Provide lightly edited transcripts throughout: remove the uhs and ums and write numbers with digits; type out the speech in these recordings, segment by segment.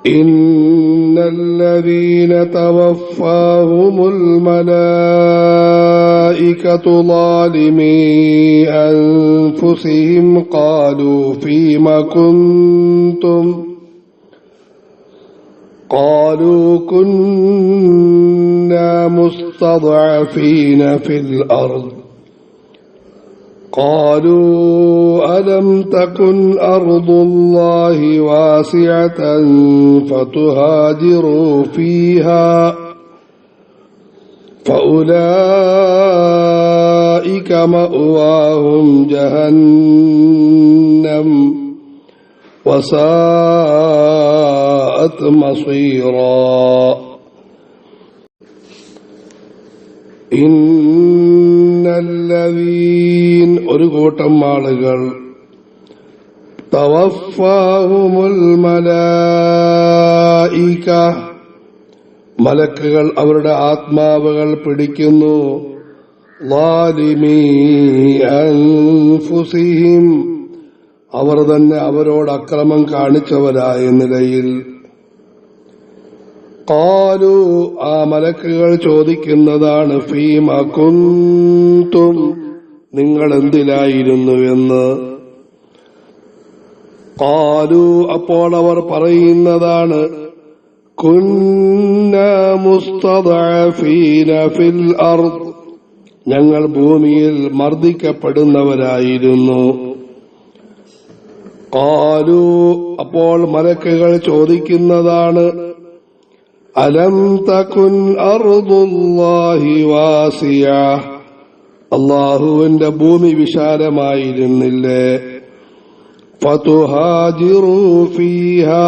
إن الذين توفاهم الملائكة ظالمي أنفسهم قالوا فيم كنتم قالوا كنا مستضعفين في الأرض قالوا ألم تكن أرض الله واسعة فتهاجروا فيها فأولئك مأواهم جهنم وساءت مصيرا ഇന്നല്ലദീൻ ഒരു കൂട്ടം ആളുകൾ തവഫാഹുമുൽ മലായിക മലക്കുകൾ അവരുടെ ആത്മാവുകൾ പിടിക്കുന്നു ളാലിമീ അൻഫുസിഹിം അവർ തന്നെ അവരോട് അക്രമം കാണിച്ചവരായ നിലയിൽ ഖാലു ആ മലക്കുകൾ ചോദിക്കുന്നതാണ് ഫീമ കുന്തും നിങ്ങൾ എന്തിലായിരുന്നു എന്ന് ഖാലു അപ്പോൾ അവർ പറയുന്നതാണ് കുന്നാ മുസ്തദഅഫീന ഫിൽ അർദ് ഞങ്ങൾ ഭൂമിയിൽ മർദ്ദിക്കപ്പെടുന്നവരായിരുന്നു ഖാലു അപ്പോൾ മലക്കുകൾ ചോദിക്കുന്നതാണ് അലം തകുൻ അർദുല്ലാഹി വാസിയ അല്ലാഹുവിന്റെ ഭൂമി വിശാലമായിരുന്നില്ലേ ഫതുഹാജിറു ഫീഹാ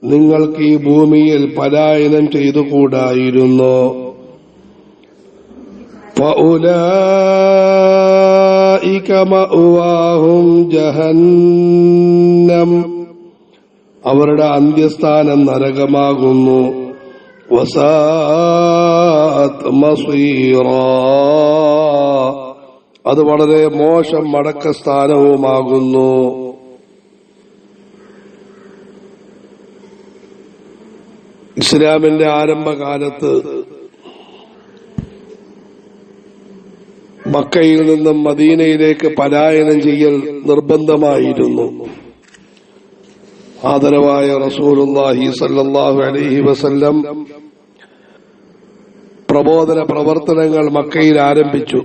നിങ്ങൾക്ക് ഈ ഭൂമിയിൽ പലായനം ചെയ്തുകൂടായിരുന്നോ ഫഉലൈക മഅവാഹും ജഹന്നം അവരുടെ അന്ത്യസ്ഥാനം നരകമാകുന്നു വസാഅത് മസീറാ അത് വളരെ മോശം മടക്കസ്ഥാനവുമാകുന്നു. ഇസ്ലാമിന്റെ ആരംഭകാലത്ത് മക്കയിൽ നിന്നും മദീനയിലേക്ക് പലായനം ചെയ്യൽ നിർബന്ധമായിരുന്നു. ആദരവായ റസൂലുള്ളാഹി സ്വല്ലല്ലാഹു അലൈഹി വസല്ലം പ്രബോധന പ്രവർത്തനങ്ങൾ മക്കയിൽ ആരംഭിച്ചു.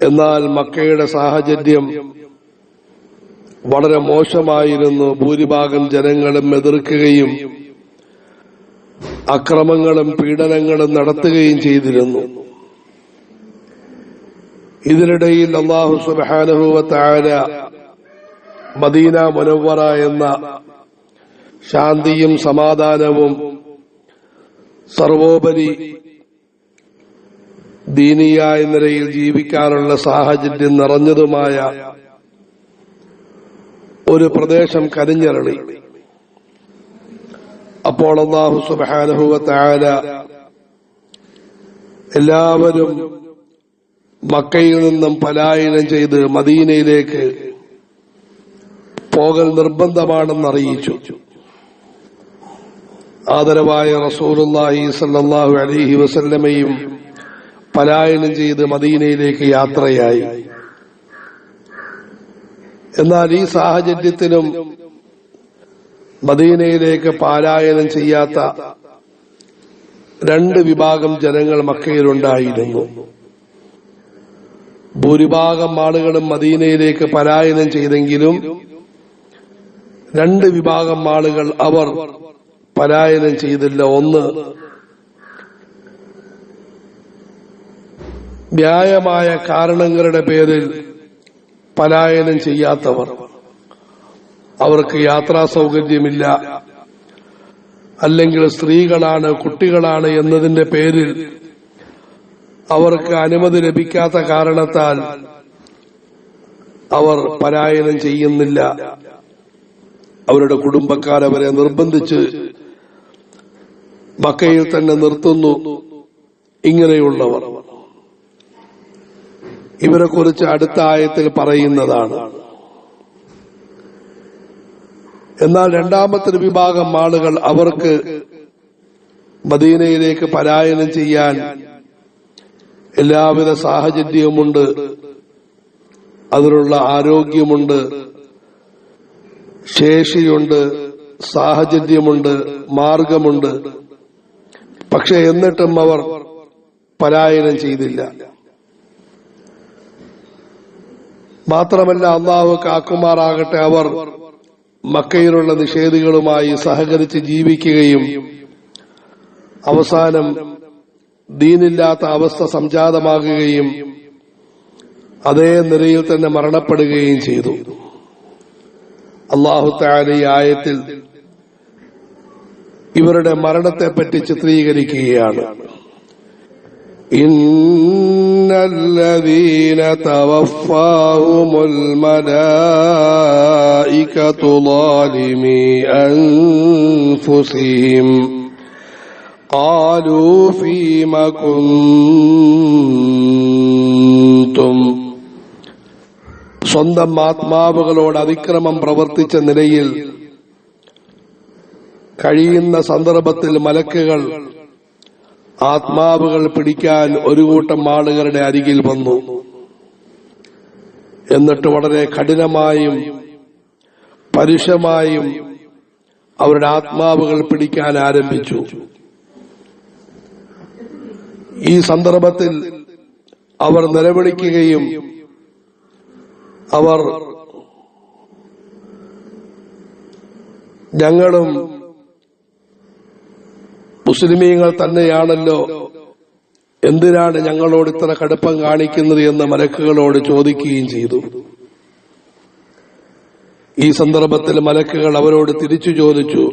എന്നാൽ മക്കയുടെ സാഹചര്യം വളരെ മോശമായിരുന്നു. ഭൂരിഭാഗം ജനങ്ങളും എതിർക്കുകയും അക്രമങ്ങളും പീഡനങ്ങളും നടത്തുകയും ചെയ്തിരുന്നു. ഇതിനിടയിൽ അല്ലാഹു സുബ്ഹാനഹു വ തആല മദീന മുനവ്വറ എന്ന ശാന്തിയും സമാധാനവും സർവോപരി ദീനിയായ നിലയിൽ ജീവിക്കാനുള്ള സാഹചര്യം നിറഞ്ഞതുമായ ഒരു പ്രദേശം കനിഞ്ഞരളി. അപ്പോൾ അല്ലാഹു സുബ്ഹാനഹു വ തആല എല്ലാവരും മക്കയിൽ നിന്നും പലായനം ചെയ്ത് മദീനയിലേക്ക് പോകൽ നിർബന്ധമാണെന്ന് അറിയിച്ചു. ആദരവായ റസൂലുള്ളാഹി സ്വല്ലല്ലാഹു അലൈഹി വസല്ലമയും പലായനം ചെയ്ത് മദീനയിലേക്ക് യാത്രയായി. എന്നാൽ ഈ സാഹചര്യത്തിലും മദീനയിലേക്ക് പലായനം ചെയ്യാത്ത രണ്ട് വിഭാഗം ജനങ്ങൾ മക്കയിലുണ്ടായിരുന്നു. ഭൂരിഭാഗം ആളുകളും മദീനയിലേക്ക് പലായനം ചെയ്തെങ്കിലും രണ്ട് വിഭാഗം ആളുകൾ അവർ പലായനം ചെയ്തില്ല. ഒന്ന്, ന്യായമായ കാരണങ്ങളുടെ പേരിൽ പലായനം ചെയ്യാത്തവർ. അവർക്ക് യാത്രാ സൗകര്യമില്ല, അല്ലെങ്കിൽ സ്ത്രീകളാണ്, കുട്ടികളാണ് എന്നതിന്റെ പേരിൽ അവർക്ക് അനുമതി ലഭിക്കാത്ത കാരണത്താൽ അവർ പലായനം ചെയ്യുന്നില്ല. അവരുടെ കുടുംബക്കാർ അവരെ നിർബന്ധിച്ച് മക്കയിൽ തന്നെ നിർത്തുന്നു. ഇങ്ങനെയുള്ളവർ, ഇവരെ കുറിച്ച് അടുത്ത ആയത്തിൽ പറയുന്നതാണ്. എന്നാൽ രണ്ടാമത്തെ ഒരു വിഭാഗം ആളുകൾ അവർക്ക് മദീനയിലേക്ക് പലായനം ചെയ്യാൻ എല്ലാവിധ സാഹചര്യവുമുണ്ട്, അതിനുള്ള ആരോഗ്യമുണ്ട്, ശേഷിയുണ്ട്, സാഹചര്യമുണ്ട്, മാർഗമുണ്ട്. പക്ഷെ എന്നിട്ടും അവർ പലായനം ചെയ്തില്ല. മാത്രമല്ല, അള്ളാഹു കാക്കുമാറാകട്ടെ, അവർ മക്കയിലുള്ള നിഷേധികളുമായി സഹകരിച്ച് ജീവിക്കുകയും അവസാനം ദീനില്ലാത്ത അവസ്ഥ സംജാതമാകുകയും അതേ നിലയിൽ തന്നെ മരണപ്പെടുകയും ചെയ്തു. അല്ലാഹു തആല ഈ ആയത്തിൽ ഇവരുടെ മരണത്തെപ്പറ്റി ചിത്രീകരിക്കുകയാണ്. ഇന്നല്ലദീന തവഫാഹുമുൽ മലായികതു ളാലിമി അൻഫുസിഹിം ഖാലൂ ഫീമ കുൻതും. സ്വന്തം ആത്മാവുകളോട് അതിക്രമം പ്രവർത്തിച്ച നിലയിൽ കഴിയുന്ന സന്ദർഭത്തിൽ മലക്കുകൾ ആത്മാവുകൾ പിടിക്കാൻ ഒരു കൂട്ടം ആളുകളുടെ അരികിൽ വന്നു. എന്നിട്ട് വളരെ കഠിനമായും പരുഷമായും അവരുടെ ആത്മാവുകൾ പിടിക്കാൻ ആരംഭിച്ചു. ഈ സന്ദർഭത്തിൽ അവർ നിലവിളിക്കുകയും അവർ ഞങ്ങളും മുസ്ലിമീങ്ങൾ തന്നെയാണല്ലോ, എന്തിനാണ് ഞങ്ങളോട് ഇത്ര കടുപ്പം കാണിക്കുന്നത് എന്ന് മലക്കുകളോട് ചോദിക്കുകയും ചെയ്തു. ഈ സന്ദർഭത്തിൽ മലക്കുകൾ അവരോട് തിരിച്ചു ചോദിച്ചു,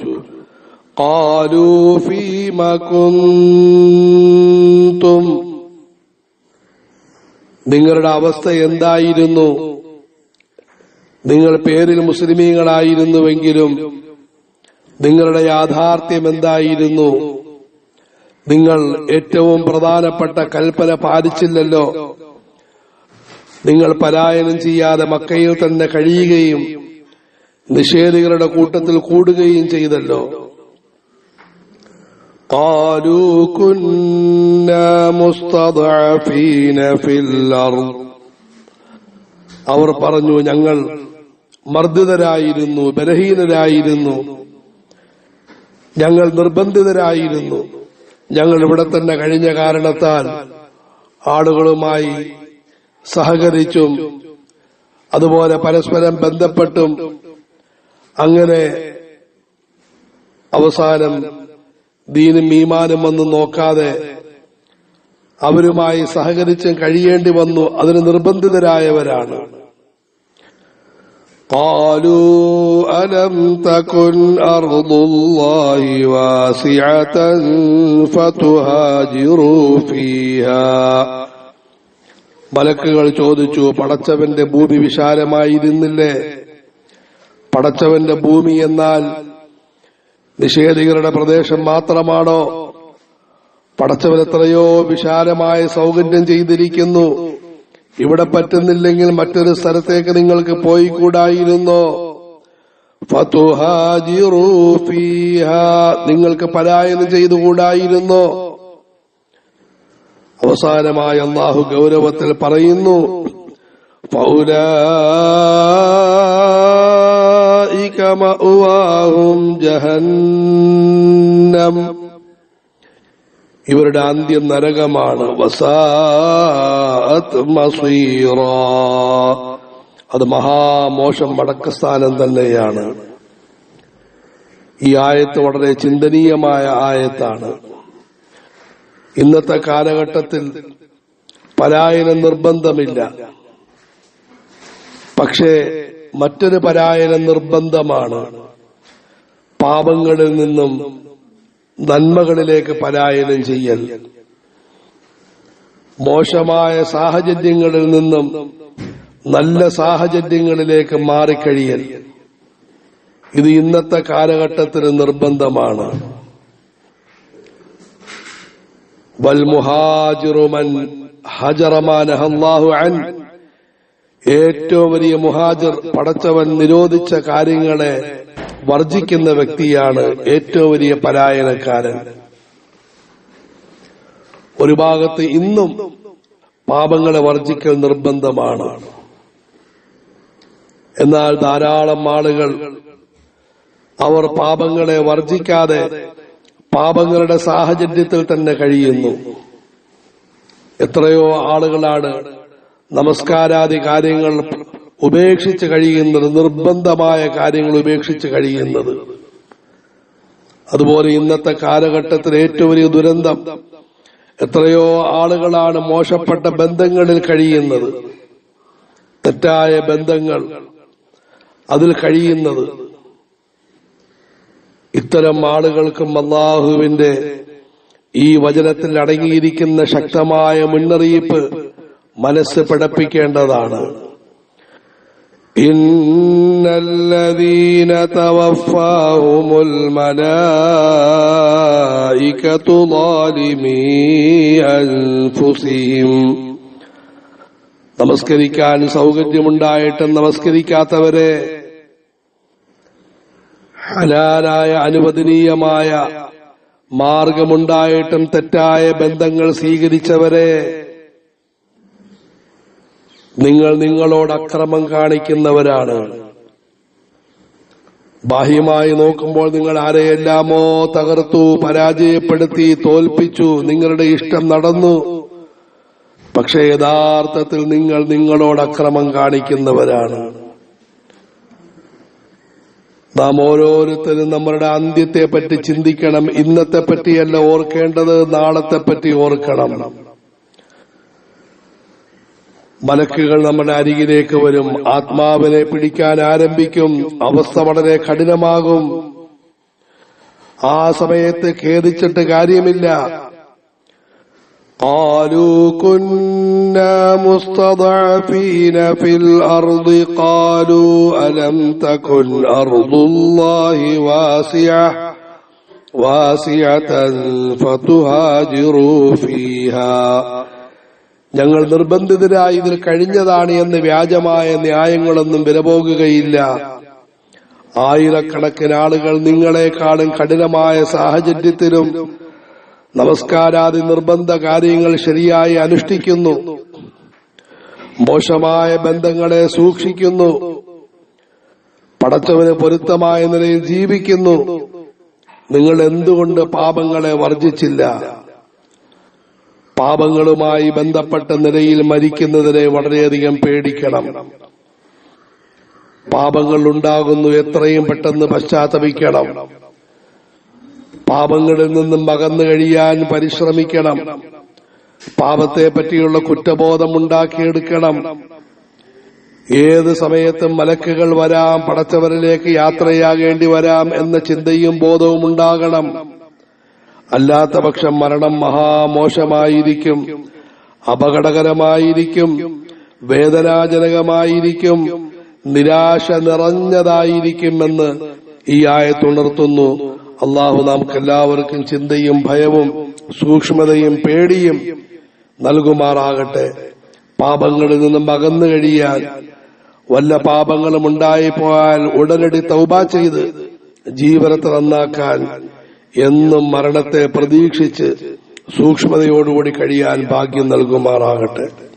ഖാലൂ ഫീമ കുൻതും, നിങ്ങളുടെ അവസ്ഥ എന്തായിരുന്നു? നിങ്ങൾ പേരിൽ മുസ്ലിമീങ്ങളായിരുന്നുവെങ്കിലും നിങ്ങളുടെ യാഥാർത്ഥ്യം എന്തായിരുന്നു? നിങ്ങൾ ഏറ്റവും പ്രധാനപ്പെട്ട കൽപ്പന പാലിച്ചില്ലല്ലോ. നിങ്ങൾ പലായനം ചെയ്യാതെ മക്കയിൽ തന്നെ കഴിയുകയും നിഷേധികളുടെ കൂട്ടത്തിൽ കൂടുകയും ചെയ്തല്ലോ. ഖാലൂ കുന്നാ മുസ്തദ്അഫീന ഫിൽ അർദ്. അവർ പറഞ്ഞു, ഞങ്ങൾ മർദ്ദിതരായിരുന്നു, ബലഹീനരായിരുന്നു, ഞങ്ങൾ നിർബന്ധിതരായിരുന്നു. ഞങ്ങൾ ഇവിടെ തന്നെ കഴിഞ്ഞ കാരണത്താൽ ആളുകളുമായി സഹകരിച്ചും അതുപോലെ പരസ്പരം ബന്ധപ്പെട്ടും അങ്ങനെ അവസാനം ദീനും ഈമാനും ഒന്നും നോക്കാതെ അവരുമായി സഹകരിച്ചും കഴിയേണ്ടി വന്നു. അതിന് നിർബന്ധിതരായവരാണ്. قالوا ألم تكن أرض الله واسعة فتهاجروا فيها. മലക്കുകൾ ചോദിച്ചു, പടച്ചവന്റെ ഭൂമി വിശാലമായിരുന്നില്ലേ? പടച്ചവന്റെ ഭൂമി എന്നാൽ നിഷേധികളുടെ പ്രദേശം മാത്രമാണോ? പടച്ചവൻ എത്രയോ വിശാലമായ സൗകര്യം ചെയ്തിരിക്കുന്നു. ഇവിടെ പറ്റുന്നില്ലെങ്കിൽ മറ്റൊരു സ്ഥലത്തേക്ക് നിങ്ങൾക്ക് പോയി കൂടായിരുന്നോ? ഫതുഹാജിറൂ ഫീഹാ, നിങ്ങൾക്ക് പലായനം ചെയ്തുകൂടായിരുന്നോ? അവസാനമായി അല്ലാഹു ഗൗരവത്തിൽ പറയുന്നു, ഫൗലായിക മഅവാഹും ജഹന്നം, ഇവരുടെ അന്ത്യം നരകമാണ്. വസാഅത് മസീറാ, അത് മഹാമോശം മടക്കസ്ഥാനം തന്നെയാണ്. ഈ ആയത്ത് വളരെ ചിന്തനീയമായ ആയത്താണ്. ഇന്നത്തെ കാലഘട്ടത്തിൽ പലായനം നിർബന്ധമില്ല. പക്ഷേ മറ്റൊരു പലായനം നിർബന്ധമാണ്. പാപങ്ങളിൽ നിന്നും നന്മകളിലേക്ക് പലായനം ചെയ്യൽ, മോശമായ സാഹചര്യങ്ങളിൽ നിന്നും നല്ല സാഹചര്യങ്ങളിലേക്ക് മാറിക്കഴിയൽ, ഇത് ഇന്നത്തെ കാലഘട്ടത്തിന് നിർബന്ധമാണ്. വൽ മുഹാജിറു മൻ ഹജറ മാ നഹല്ലാഹു അൻ, ഏറ്റവും വലിയ മുഹാജിർ പടച്ചവൻ നിരോധിച്ച കാര്യങ്ങളെ വർജിക്കുന്ന വ്യക്തിയാണ് ഏറ്റവും വലിയ പലായനക്കാരൻ. ഒരു ഭാഗത്ത് ഇന്നും പാപങ്ങളെ വർജിക്കൽ നിർബന്ധമാണ്. എന്നാൽ ധാരാളം ആളുകൾ അവർ പാപങ്ങളെ വർജിക്കാതെ പാപങ്ങളുടെ സാഹചര്യത്തിൽ തന്നെ കഴിയുന്നു. എത്രയോ ആളുകളാണ് നമസ്കാരാദി കാര്യങ്ങൾ ഉപേക്ഷിച്ച് കഴിയുന്നത്, നിർബന്ധമായ കാര്യങ്ങൾ ഉപേക്ഷിച്ച് കഴിയുന്നത്. അതുപോലെ ഇന്നത്തെ കാലഘട്ടത്തിൽ ഏറ്റവും വലിയ ദുരന്തം, എത്രയോ ആളുകളാണ് മോശപ്പെട്ട ബന്ധങ്ങളിൽ കഴിയുന്നത്, തെറ്റായ ബന്ധങ്ങൾ അതിൽ കഴിയുന്നത്. ഇത്തരം ആളുകൾക്കും അല്ലാഹുവിന്റെ ഈ വചനത്തിൽ അടങ്ങിയിരിക്കുന്ന ശക്തമായ മുന്നറിയിപ്പ് മനസ്സ് പഠിപ്പിക്കേണ്ടതാണ്. ഇന്നല്ലദീന തവഫാഹുമുൽ മലായികതു ളാലിമീ അൻഫുസിഹിം. നമസ്കരിക്കാൻ സൗകര്യമുണ്ടായിട്ടും നമസ്കരിക്കാത്തവരെ, ഹലാലായ അനുവദനീയമായ മാർഗമുണ്ടായിട്ടും തെറ്റായ ബന്ധങ്ങൾ സ്വീകരിച്ചവരെ, നിങ്ങൾ നിങ്ങളോട് അക്രമം കാണിക്കുന്നവരാണ്. ബാഹ്യമായി നോക്കുമ്പോൾ നിങ്ങൾ ആരെയെല്ലാമോ തകർത്തു, പരാജയപ്പെടുത്തി, തോൽപ്പിച്ചു, നിങ്ങളുടെ ഇഷ്ടം നടന്നു. പക്ഷേ യഥാർത്ഥത്തിൽ നിങ്ങൾ നിങ്ങളോട് അക്രമം കാണിക്കുന്നവരാണ്. നാം ഓരോരുത്തരും നമ്മുടെ അന്ത്യത്തെ പറ്റി ചിന്തിക്കണം. ഇന്നത്തെ പറ്റിയല്ല ഓർക്കേണ്ടത്, നാളത്തെ പറ്റി ഓർക്കണം. മലക്കുകൾ നമ്മുടെ അരികിലേക്ക് വരും, ആത്മാവിനെ പിടിക്കാൻ ആരംഭിക്കും. അവസ്ഥ വളരെ കഠിനമാകും. ആ സമയത്ത് ഖേദിച്ചിട്ട് കാര്യമില്ല. قالوا كنا مستضعفين في الأرض قالوا ألم تكن أرض الله واسعة فتهاجروا فيها. ഞങ്ങൾ നിർബന്ധിതരായി ഇതിൽ കഴിഞ്ഞതാണ് എന്ന് വ്യാജമായ ന്യായങ്ങളൊന്നും വിലപോകുകയില്ല. ആയിരക്കണക്കിന് ആളുകൾ നിങ്ങളെക്കാളും കഠിനമായ സാഹചര്യത്തിലും നമസ്കാരാദി നിർബന്ധ കാര്യങ്ങൾ ശരിയായി അനുഷ്ഠിക്കുന്നു, മോശമായ ബന്ധങ്ങളെ സൂക്ഷിക്കുന്നു, പടച്ചവന് പൊരുത്തമായ നിലയിൽ ജീവിക്കുന്നു. നിങ്ങൾ എന്തുകൊണ്ട് പാപങ്ങളെ വർജിച്ചില്ല? പാപങ്ങളുമായി ബന്ധപ്പെട്ട നിലയിൽ മരിക്കുന്നതിനെ വളരെയധികം പേടിക്കണം. പാപങ്ങൾ ഉണ്ടാകുന്നു, എത്രയും പെട്ടെന്ന് പശ്ചാത്തപിക്കണം. പാപങ്ങളിൽ നിന്നും അകന്നു കഴിയാൻ പരിശ്രമിക്കണം. പാപത്തെ പറ്റിയുള്ള കുറ്റബോധം ഉണ്ടാക്കിയെടുക്കണം. ഏത് സമയത്തും മലക്കുകൾ വരാം, പടച്ചവരിലേക്ക് യാത്രയാകേണ്ടി വരാം എന്ന ചിന്തയും ബോധവും ഉണ്ടാകണം. അല്ലാത്ത പക്ഷം മരണം മഹാമോശമായിരിക്കും, അപകടകരമായിരിക്കും, വേദനാജനകമായിരിക്കും, നിരാശ നിറഞ്ഞതായിരിക്കുമെന്ന് ഈ ആയത്തുണർത്തുന്നു. അള്ളാഹു നമുക്കെല്ലാവർക്കും ചിന്തയും ഭയവും സൂക്ഷ്മതയും പേടിയും നൽകുമാറാകട്ടെ. പാപങ്ങളിൽ നിന്നും അകന്നു കഴിയാൻ, വല്ല പാപങ്ങളും ഉണ്ടായിപ്പോയാൽ ഉടനടി തൗബ ചെയ്ത് ജീവനത്തെ നന്നാക്കാൻ, എന്നും മരണത്തെ പ്രതീക്ഷിച്ച് സൂക്ഷ്മതയോടുകൂടി കഴിയാൻ ഭാഗ്യം നൽകുമാറാകട്ടെ.